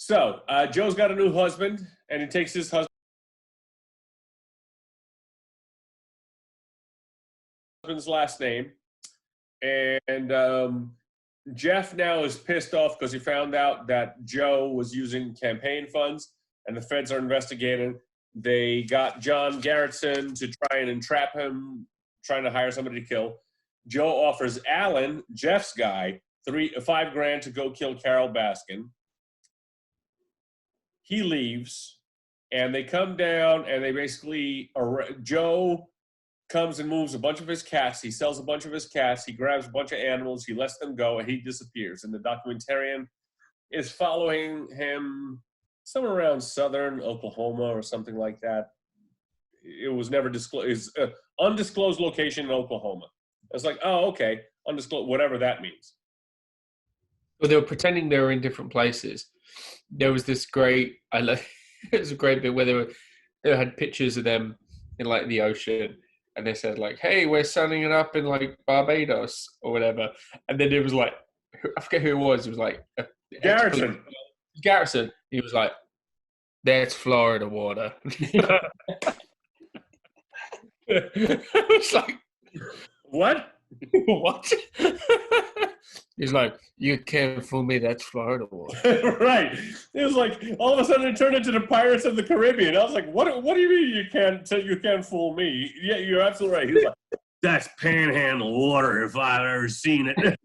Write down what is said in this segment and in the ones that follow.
So Joe's got a new husband, and he takes his husband's last name. And Jeff now is pissed off because he found out that Joe was using campaign funds, and the feds are investigating. They got John Garrettson to try and entrap him, trying to hire somebody to kill. Joe offers Alan, Jeff's guy, $5,000 to go kill Carol Baskin. He leaves, and they come down, and they basically Joe comes and moves a bunch of his cats. He sells a bunch of his cats. He grabs a bunch of animals. He lets them go, and he disappears. And the documentarian is following him somewhere around southern Oklahoma or something like that. It was never disclosed. Undisclosed location in Oklahoma. It's like, oh, okay, undisclosed, whatever that means. Well, they were pretending they were in different places. There was this great, it was a great bit where they had pictures of them in like the ocean, and they said like, "Hey, we're setting it up in like Barbados or whatever," and then it was like, I forget who it was. It was like Garrison. He was like, "That's Florida water." It's like, what? What? He's like, "You can't fool me. That's Florida water." Right. It was like all of a sudden it turned into the Pirates of the Caribbean. I was like, "What do you mean you can't fool me?" Yeah, you're absolutely right. He was like, "That's Panhandle water if I've ever seen it."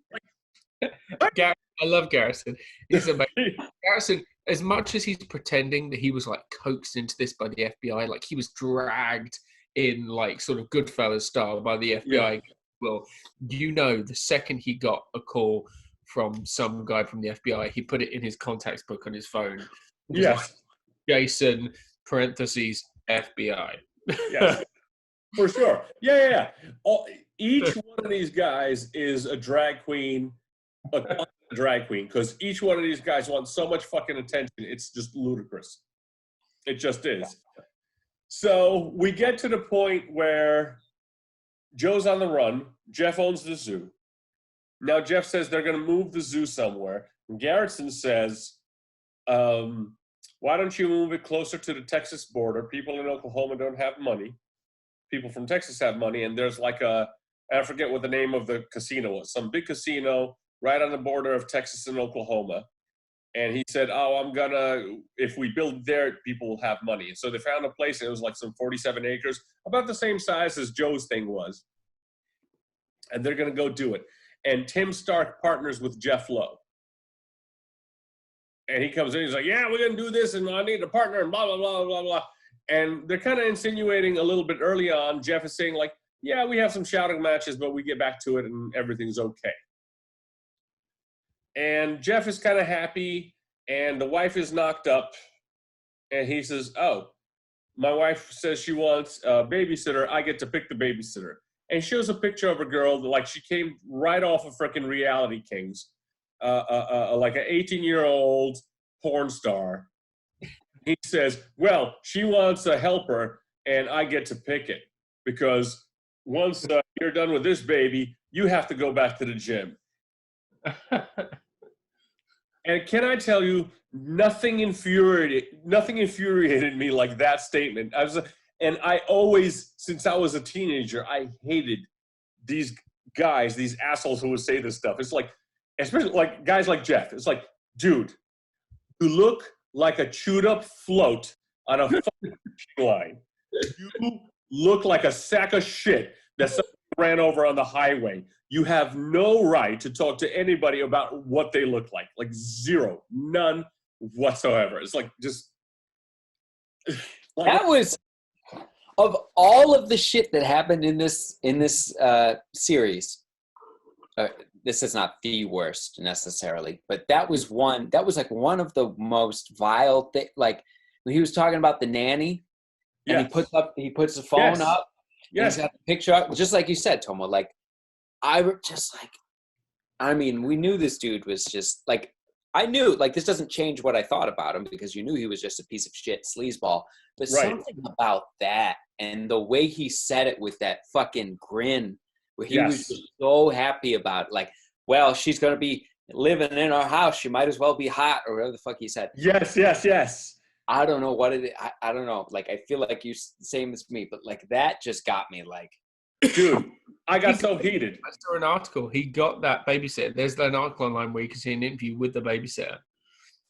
I love Garrison. He's amazing. Garrison, as much as he's pretending that he was like coaxed into this by the FBI, like he was dragged in like sort of Goodfellas style by the FBI. Yeah. Well, the second he got a call from some guy from the FBI, he put it in his contacts book on his phone. Yes. Like, Jason, parentheses, FBI. Yes, for sure. Yeah. Each one of these guys is a drag queen, because each one of these guys wants so much fucking attention. It's just ludicrous. It just is. So we get to the point where Joe's on the run. Jeff owns the zoo. Now Jeff says they're going to move the zoo somewhere. And Garrettson says, why don't you move it closer to the Texas border? People in Oklahoma don't have money. People from Texas have money. And there's like I forget what the name of the casino was, some big casino right on the border of Texas and Oklahoma. And he said, if we build there, people will have money. And so they found a place, and it was like some 47 acres, about the same size as Joe's thing was. And they're going to go do it. And Tim Stark partners with Jeff Lowe. And he comes in, he's like, yeah, we're going to do this, and I need a partner, and blah, blah, blah, blah, blah. And they're kind of insinuating a little bit early on. Jeff is saying, like, yeah, we have some shouting matches, but we get back to it, and everything's okay. And Jeff is kind of happy, and the wife is knocked up, and he says, oh, my wife says she wants a babysitter. I get to pick the babysitter. And he shows a picture of a girl that, like, she came right off of freaking Reality Kings, like an 18-year-old porn star. He says, well, she wants a helper, and I get to pick it, because once you're done with this baby, you have to go back to the gym. And can I tell you, nothing infuriated me like that statement. I always, since I was a teenager, I hated these guys, these assholes who would say this stuff. It's like, especially like guys like Jeff. It's like, dude, you look like a chewed up float on a fucking line. You look like a sack of shit that someone ran over on the highway. You have no right to talk to anybody about what they look like. Like zero, none whatsoever. It's like just. That was, of all of the shit that happened in this series. This is not the worst necessarily, but that was like one of the most vile thing. Like when he was talking about the nanny, and he puts the phone up. Yes. He's got the picture up, just like you said, Tomo. Like we knew this dude was just like, I knew, like, this doesn't change what I thought about him, because you knew he was just a piece of shit sleazeball. But something about that and the way he said it with that fucking grin, where he was just so happy about it. Like, well, she's going to be living in our house, you might as well be hot, or whatever the fuck he said. Yes. I don't know what it is. I don't know. Like, I feel like you're the same as me, but like that just got me like. Dude, I got so heated. I saw an article. He got that babysitter. There's an article online where you can see an interview with the babysitter.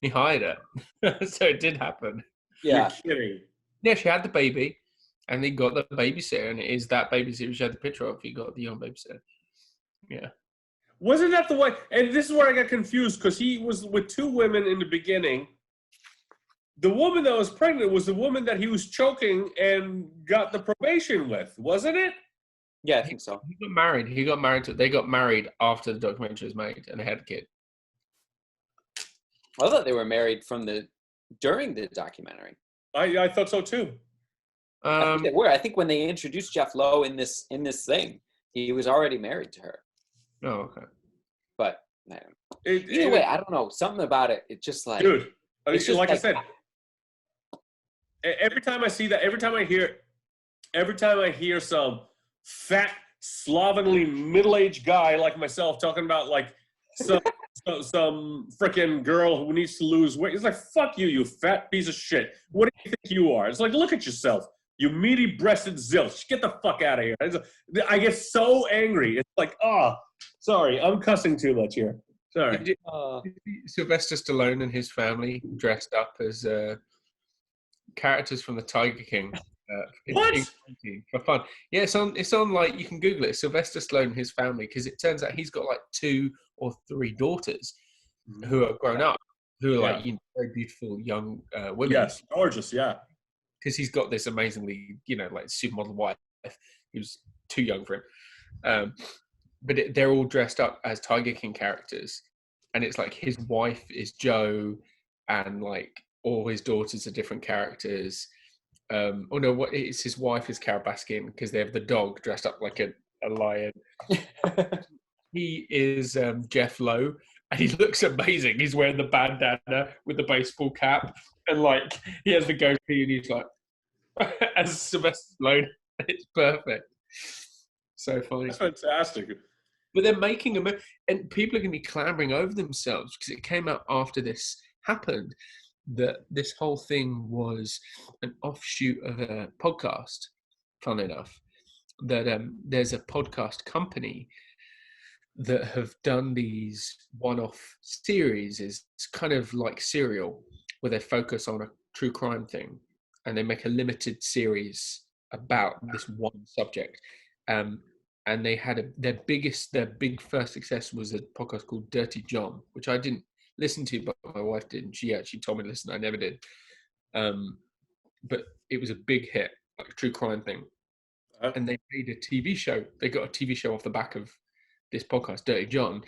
He hired her. So it did happen. Yeah. You're kidding. Yeah, she had the baby, and he got the babysitter, and it is that babysitter she had the picture of. He got the young babysitter. Yeah. Wasn't that the one? And this is where I got confused because he was with two women in the beginning. The woman that was pregnant was the woman that he was choking and got the probation with, wasn't it? Yeah, I think so. He got married. They got married after the documentary was made, and they had a kid. I thought they were married during the documentary. I thought so too. I think they were. I think when they introduced Jeff Lowe in this thing, he was already married to her. Oh, okay. But either way, I don't know. Something about it. It's just like, dude. It's just like I said, every time I see that, every time I hear some fat, slovenly, middle-aged guy like myself talking about like some freaking girl who needs to lose weight, it's like, fuck you, you fat piece of shit. What do you think you are? It's like, look at yourself, you meaty-breasted zilch. Get the fuck out of here. I get so angry. It's like, sorry, I'm cussing too much here. Sorry. Did you see Sylvester Stallone and his family dressed up as characters from the Tiger King. What? For fun. Yeah, it's on like, you can Google it, Sylvester Stallone and his family, because it turns out he's got like 2 or 3 daughters who are grown up, who are like very beautiful young women. Yes, gorgeous, yeah. Because he's got this amazingly, like supermodel wife. He was too young for him. But they're all dressed up as Tiger King characters. And it's like his wife is Joe, and like all his daughters are different characters. It's his wife is Carol Baskin, because they have the dog dressed up like a lion. He is Jeff Lowe, and he looks amazing. He's wearing the bandana with the baseball cap, and like he has the goatee, and he's like as Sylvester Stallone. It's perfect. So funny. That's fantastic. But they're making a movie, and people are going to be clambering over themselves because it came out after this happened that this whole thing was an offshoot of a podcast. Fun enough, that there's a podcast company that have done these one-off series. It's kind of like Serial, where they focus on a true crime thing, and they make a limited series about this one subject. And they had their big first success was a podcast called Dirty John, which I didn't listen to, but my wife did, and she actually told me to listen. I never did. But it was a big hit, like a true crime thing. And they made a TV show. They got a TV show off the back of this podcast, Dirty John,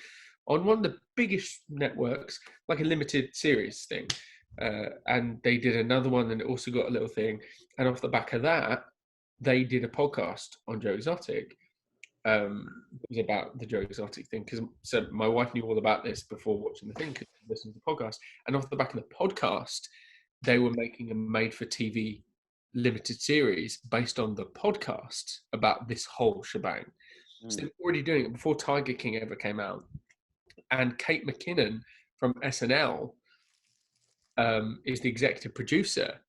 on one of the biggest networks, like a limited series thing. And they did another one, and it also got a little thing. And off the back of that, they did a podcast on Joe Exotic. It was about the Joe Exotic thing, so my wife knew all about this before watching the thing, because she listened to the podcast. And off the back of the podcast, they were making a made-for-TV limited series based on the podcast about this whole shebang. So they're already doing it before Tiger King ever came out. And Kate McKinnon from SNL is the executive producer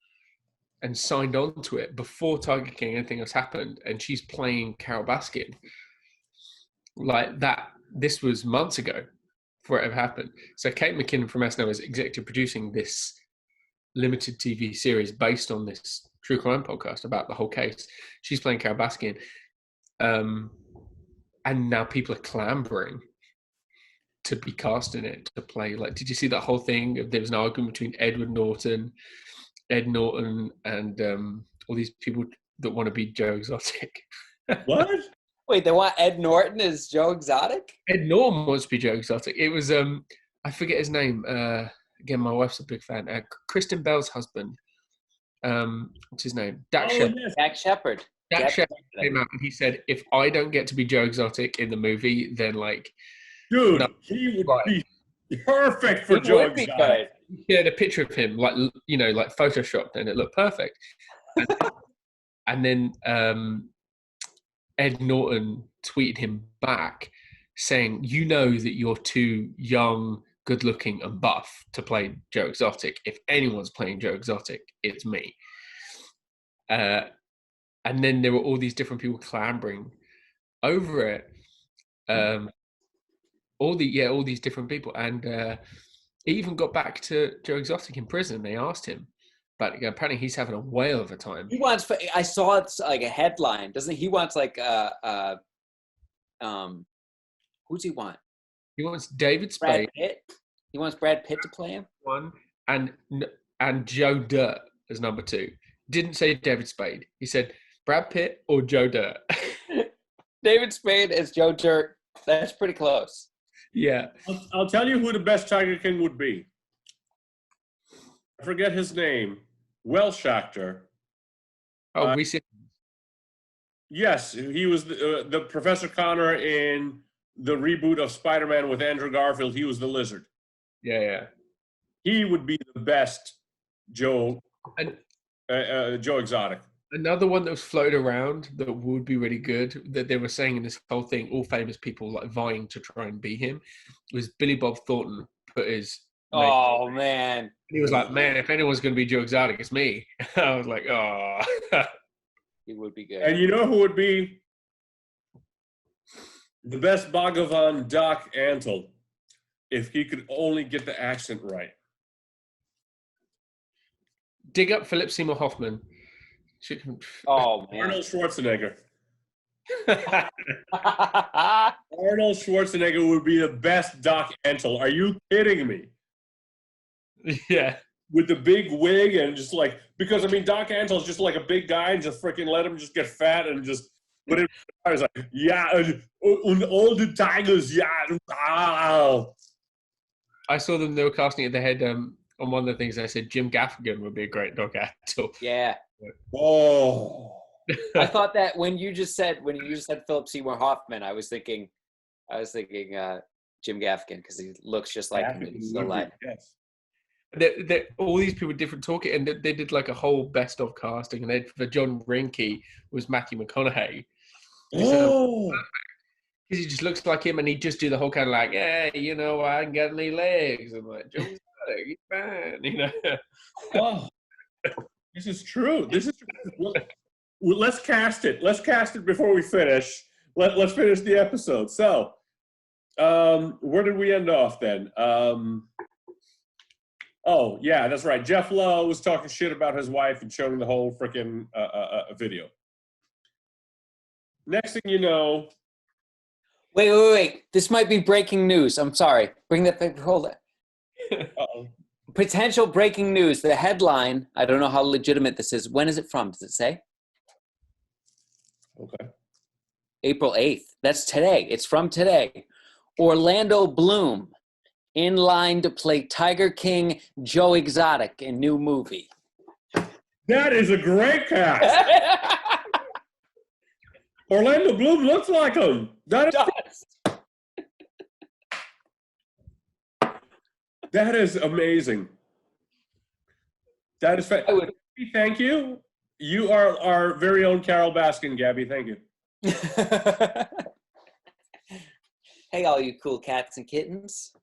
and signed on to it before Tiger King anything else happened, and she's playing Carol Baskin. Like that, this was months ago before it ever happened. So Kate McKinnon from SNL is executive producing this limited TV series based on this true crime podcast about the whole case. She's playing Carol Baskin. And now people are clambering to be cast in it, to play. Like, did you see that whole thing? There was an argument between Ed Norton, and all these people that want to be Joe Exotic. What? Wait, they want Ed Norton as Joe Exotic? Ed Norton wants to be Joe Exotic. It was I forget his name. Again, my wife's a big fan. Kristen Bell's husband. What's his name? Dak Shepard. Yes. Dak Shepard. Dak Shepard came out and he said, if I don't get to be Joe Exotic in the movie, then like, dude, he would be perfect for Joe Exotic. He had a picture of him, like, like photoshopped, and it looked perfect. And then Ed Norton tweeted him back saying, you know that you're too young, good looking, and buff to play Joe Exotic. If anyone's playing Joe Exotic, it's me. And then there were all these different people clambering over it. All these different people, and it even got back to Joe Exotic in prison. They asked him, but apparently he's having a whale of a time. He wants. I saw it's like a headline, doesn't he? Wants like who's he want? He wants David Brad Spade. Pitt. He wants Brad Pitt to play him. One and Joe Dirt as number 2. Didn't say David Spade. He said Brad Pitt or Joe Dirt. David Spade as Joe Dirt. That's pretty close. Yeah. I'll tell you who the best Tiger King would be. I forget his name. Welsh actor. Oh, we see. Yes, he was the Professor Connor in the reboot of Spider-Man with Andrew Garfield. He was the Lizard. Yeah. He would be the best Joe Exotic. Another one that was floated around that would be really good, that they were saying in this whole thing, all famous people like vying to try and beat him, was Billy Bob Thornton put his. Oh man! He was like, man, if anyone's going to be Joe Exotic, it's me. I was like, oh. He would be good. And you know who would be the best Bhagavan? Doc Antle, if he could only get the accent right. Dig up Philip Seymour Hoffman. Oh man! Arnold Schwarzenegger. Arnold Schwarzenegger would be the best Doc Antle. Are you kidding me? Yeah. With the big wig and just like, because I mean, Doc Antle's just like a big guy and just freaking let him just get fat and just put him. I was like, yeah, and all the tigers, yeah. Wow. I saw them, they were casting at the head on one of the things. I said Jim Gaffigan would be a great Doc Antle. Yeah. Oh. I thought that when you just said Philip Seymour Hoffman, I was thinking Jim Gaffigan because he looks just like him in the light. Yes. All these people different talking, and they did like a whole best of casting. And for John Rinke was Matthew McConaughey. Oh. Because he just looks like him, and he just do the whole kind of like, yeah, you know, I ain't got any legs. I'm like, Joe's he's fine, you know. Oh. This is true. This is true. Well, let's cast it. Let's cast it before we finish. Let's finish the episode. So, where did we end off then? Oh, yeah, that's right. Jeff Lowe was talking shit about his wife and showing the whole freaking video. Next thing you know. Wait. This might be breaking news. I'm sorry. Bring that back. Hold it. Uh-oh. Potential breaking news. The headline, I don't know how legitimate this is. When is it from? Does it say? Okay. April 8th. That's today. It's from today. Orlando Bloom in line to play Tiger King Joe Exotic in new movie. That is a great cast. Orlando Bloom looks like him. That is amazing. That is fantastic. Thank you. You are our very own Carol Baskin, Gabby. Thank you. Hey, all you cool cats and kittens.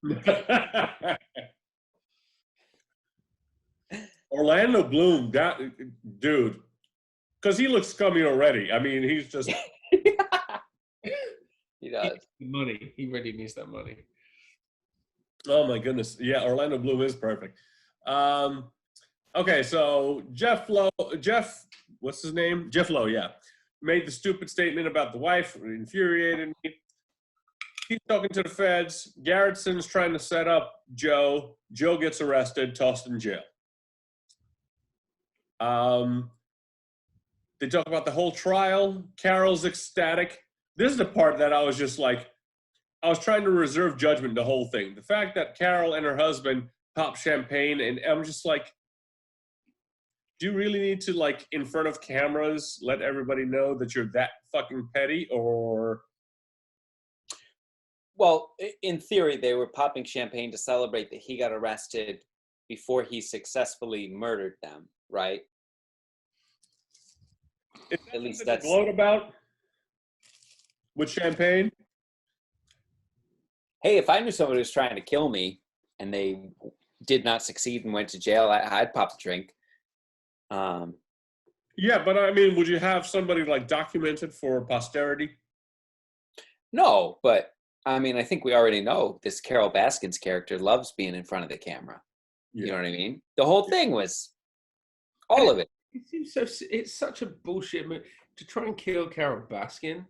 Orlando Bloom, that dude, because he looks scummy already. I mean, he's just. He does. The money. He really needs that money. Oh my goodness. Yeah, Orlando Bloom is perfect. Okay, so Jeff, what's his name? Jeff Lowe, yeah. Made the stupid statement about the wife, infuriated me. He's talking to the feds. Garrettson's trying to set up Joe. Joe gets arrested, tossed in jail. They talk about the whole trial. Carol's ecstatic. This is the part that I was just like, I was trying to reserve judgment the whole thing. The fact that Carol and her husband pop champagne, and I'm just like, do you really need to, like, in front of cameras, let everybody know that you're that fucking petty, or? Well, in theory, they were popping champagne to celebrate that he got arrested before he successfully murdered them, right? At least that's gloat about with champagne. hey, if I knew somebody was trying to kill me and they did not succeed and went to jail, I'd pop the drink. Yeah, but I mean, would you have somebody like documented for posterity? No, but I mean, I think we already know this Carol Baskin's character loves being in front of the camera. Yeah. You know what I mean? The whole thing was all of it. It seems so. It's such a bullshit move to try and kill Carol Baskin.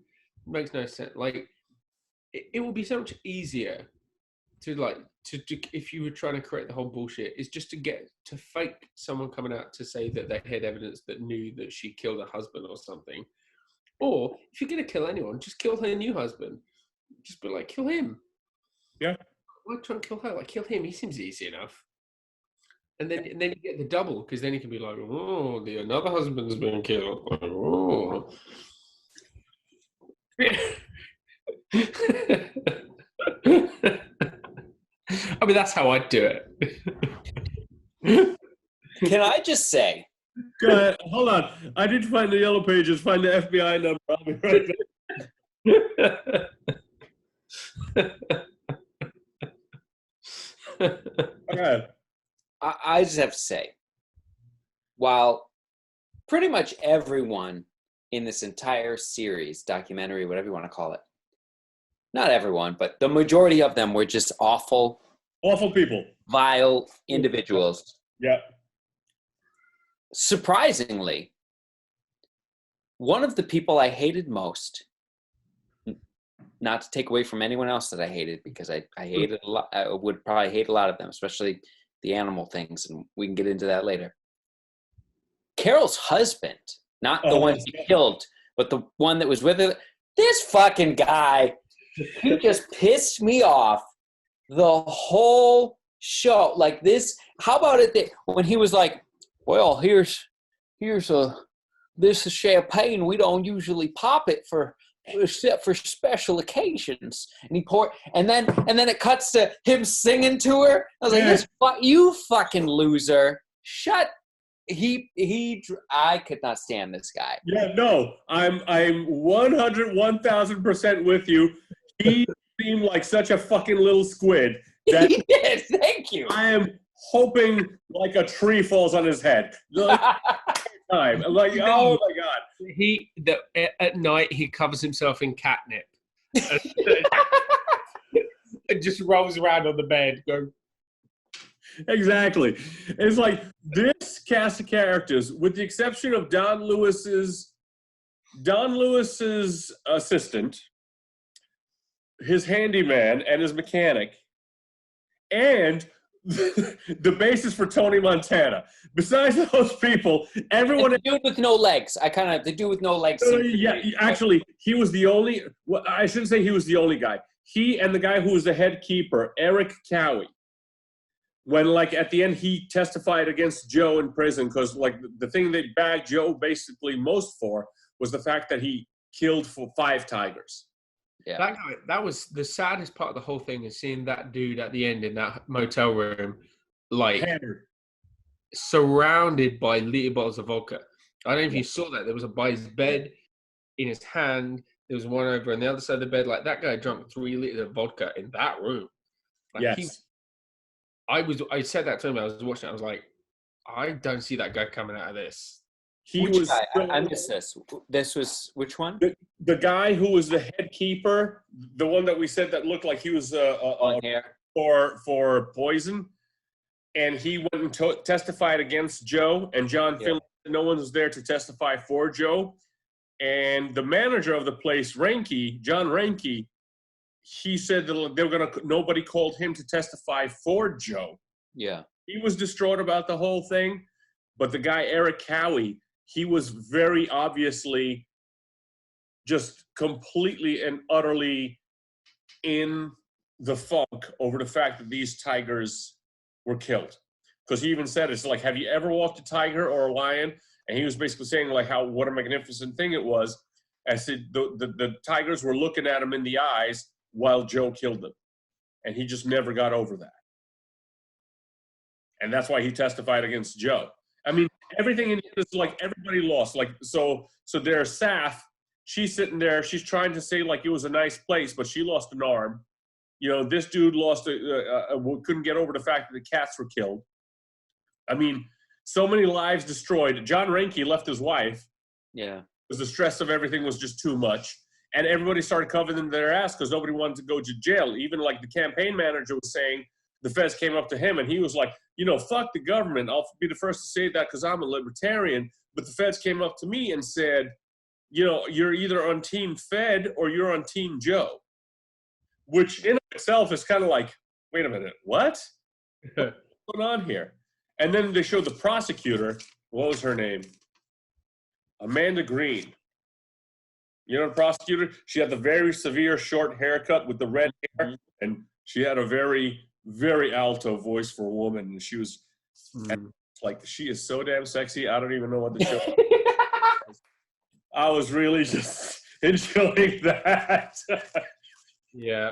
Makes no sense. Like, it would be so much easier to if you were trying to create the whole bullshit, is just to fake someone coming out to say that they had evidence that knew that she killed her husband or something. Or if you're gonna kill anyone, just kill her new husband. Just be like, kill him. Yeah. Why try and kill her? Like, kill him. He seems easy enough. And then you get the double, because then you can be like, oh, another husband's been killed. Like, oh. I mean, that's how I'd do it. Can I just say? Go ahead. Hold on. I did find the yellow pages. Find the FBI number. I'll be right back. Okay. I just have to say, while pretty much everyone in this entire series, documentary, whatever you want to call it, not everyone, but the majority of them were just awful people, vile individuals. Yeah. Surprisingly, one of the people I hated most, not to take away from anyone else that I hated, because I hated a lot, I would probably hate a lot of them, especially the animal things, and we can get into that later. Carol's husband, not the one she killed, but the one that was with her. This fucking guy, he just pissed me off the whole show. Like this, how about it that when he was like, well, here's this is champagne. We don't usually pop it except for special occasions. And he poured, and then it cuts to him singing to her. I was like, you fucking loser. Shut. I could not stand this guy. Yeah, no, I'm 101,000% with you. He seemed like such a fucking little squid. That He did. Thank you. I am hoping like a tree falls on his head. Like, time. I'm like, oh my god. At night he covers himself in catnip. And just rolls around on the bed, going. Exactly. It's like this cast of characters, with the exception of Don Lewis's assistant, his handyman, and his mechanic, and the basis for Tony Montana. Besides those people, everyone. The dude with no legs. The dude with no legs. Yeah, actually, he was the only. Well, I shouldn't say he was the only guy. He and the guy who was the head keeper, Eric Cowie. When, like, at the end, he testified against Joe in prison because, like, the thing they bagged Joe basically most for was the fact that he killed 5 tigers. Yeah. That guy, that was the saddest part of the whole thing, is seeing that dude at the end in that motel room, like, surrounded by liter bottles of vodka. I don't know if you saw that. There was by his bed, in his hand. There was one over on the other side of the bed. Like, that guy drank 3 liters of vodka in that room. Like, yes. I said that to him. I was watching it. I was like, I don't see that guy coming out of this. I missed this. This was which one? The guy who was the head keeper, the one that we said that looked like he was for poison, and he went and testified against Joe and John Finley. No one was there to testify for Joe, and the manager of the place, John Reinke. He said that nobody called him to testify for Joe. Yeah. He was distraught about the whole thing, but the guy, Eric Cowie, he was very obviously just completely and utterly in the funk over the fact that these tigers were killed. Because he even said, it's like, have you ever walked a tiger or a lion? And he was basically saying, like, what a magnificent thing it was. I said the tigers were looking at him in the eyes while Joe killed them. And he just never got over that. And that's why he testified against Joe. I mean, everything in this, like, everybody lost. Like, so there's Saf. She's sitting there. She's trying to say, like, it was a nice place, but she lost an arm. this dude couldn't get over the fact that the cats were killed. I mean, so many lives destroyed. John Reinke left his wife. Yeah. Because the stress of everything was just too much. And everybody started covering their ass because nobody wanted to go to jail. Even like the campaign manager was saying, the feds came up to him and he was like, fuck the government. I'll be the first to say that because I'm a libertarian. But the feds came up to me and said, you're either on Team Fed or you're on Team Joe. Which in itself is kind of like, wait a minute, what? What's going on here? And then they showed the prosecutor. What was her name? Amanda Green. The prosecutor? She had the very severe short haircut with the red hair, and she had a very, very alto voice for a woman. And she was like, she is so damn sexy. I don't even know what to show. I was really just enjoying that. Yeah.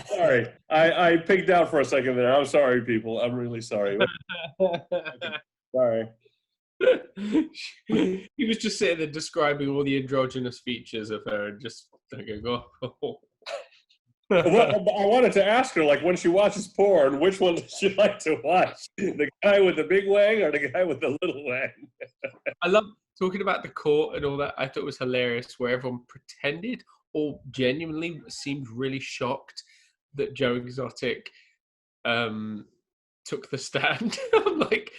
Sorry, I picked out for a second there. I'm sorry, people. I'm really sorry. Sorry. He was just sitting there describing all the androgynous features of her and just go. Well, I wanted to ask her, like, when she watches porn, which one does she like to watch? The guy with the big wang or the guy with the little wang? I love talking about the court and all that. I thought it was hilarious where everyone pretended or genuinely seemed really shocked that Joe Exotic took the stand. I'm like,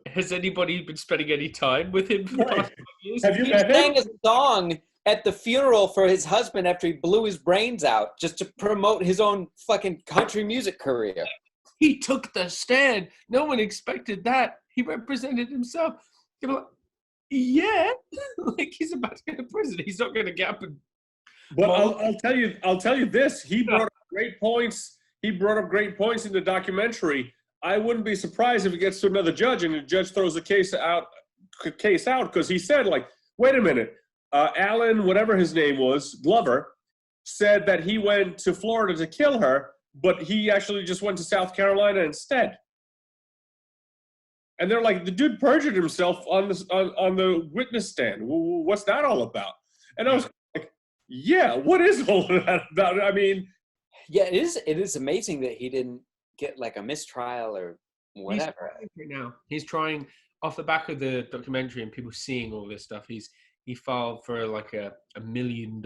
has anybody been spending any time with him for the past 5 years? Have you He met him? sang a song at the funeral for his husband after he blew his brains out just to promote his own fucking country music career. He took the stand. No one expected that. He represented himself. You're like, yeah, like he's about to go to prison. He's not going to get up and. But I'll tell you this. He brought up great points. He brought up great points in the documentary. I wouldn't be surprised if it gets to another judge and the judge throws the case out because he said, like, wait a minute. Alan, whatever his name was, Glover, said that he went to Florida to kill her, but he actually just went to South Carolina instead. And they're like, the dude perjured himself on the witness stand. What's that all about? And I was like, yeah, what is all of that about? I mean, yeah, it is amazing that he didn't get like a mistrial or whatever. He's trying off the back of the documentary and people seeing all this stuff. He filed for like a $1 million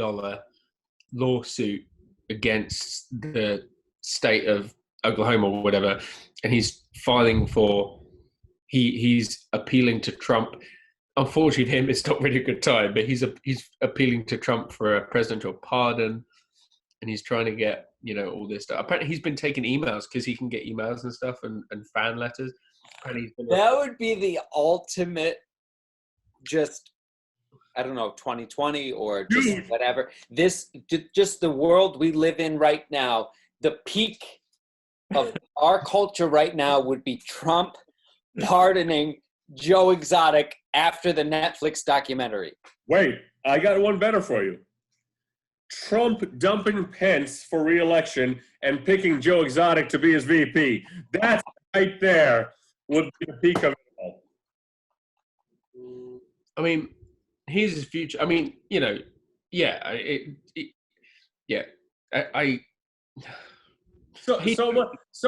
lawsuit against the state of Oklahoma or whatever, and he's filing for. He's appealing to Trump. Unfortunately, for him, it's not really a good time. But he's appealing to Trump for a presidential pardon, and he's trying to get all this stuff. Apparently, he's been taking emails because he can get emails and stuff and fan letters. That would be the ultimate, just I don't know, 2020 or just whatever. This just the world we live in right now. The peak of our culture right now would be Trump pardoning Joe Exotic after the Netflix documentary. Wait, I got one better for you. Trump dumping Pence for re-election and picking Joe Exotic to be his VP. That's right there would be the peak of it all. I mean, here's his future. I mean, So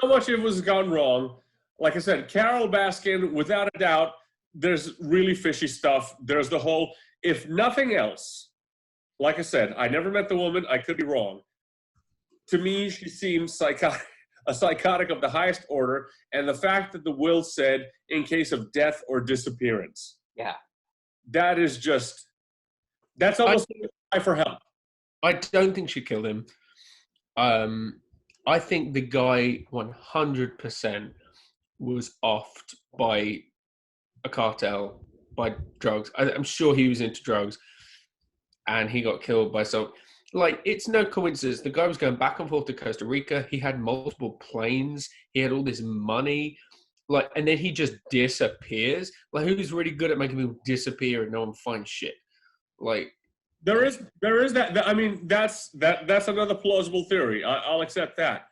much of it was gone wrong. Like I said, Carol Baskin, without a doubt, there's really fishy stuff. There's the whole, if nothing else, like I said, I never met the woman. I could be wrong. To me, she seems a psychotic of the highest order. And the fact that the will said in case of death or disappearance. Yeah. That is just, that's almost a cry for help. I don't think she killed him. I think the guy 100% was offed by a cartel, by drugs. I'm sure he was into drugs and he got killed by some. Like, it's no coincidence. The guy was going back and forth to Costa Rica. He had multiple planes. He had all this money. Like, and then he just disappears. Like, who's really good at making people disappear and no one finds shit? Like, there is that. I mean, that's another plausible theory. I'll accept that.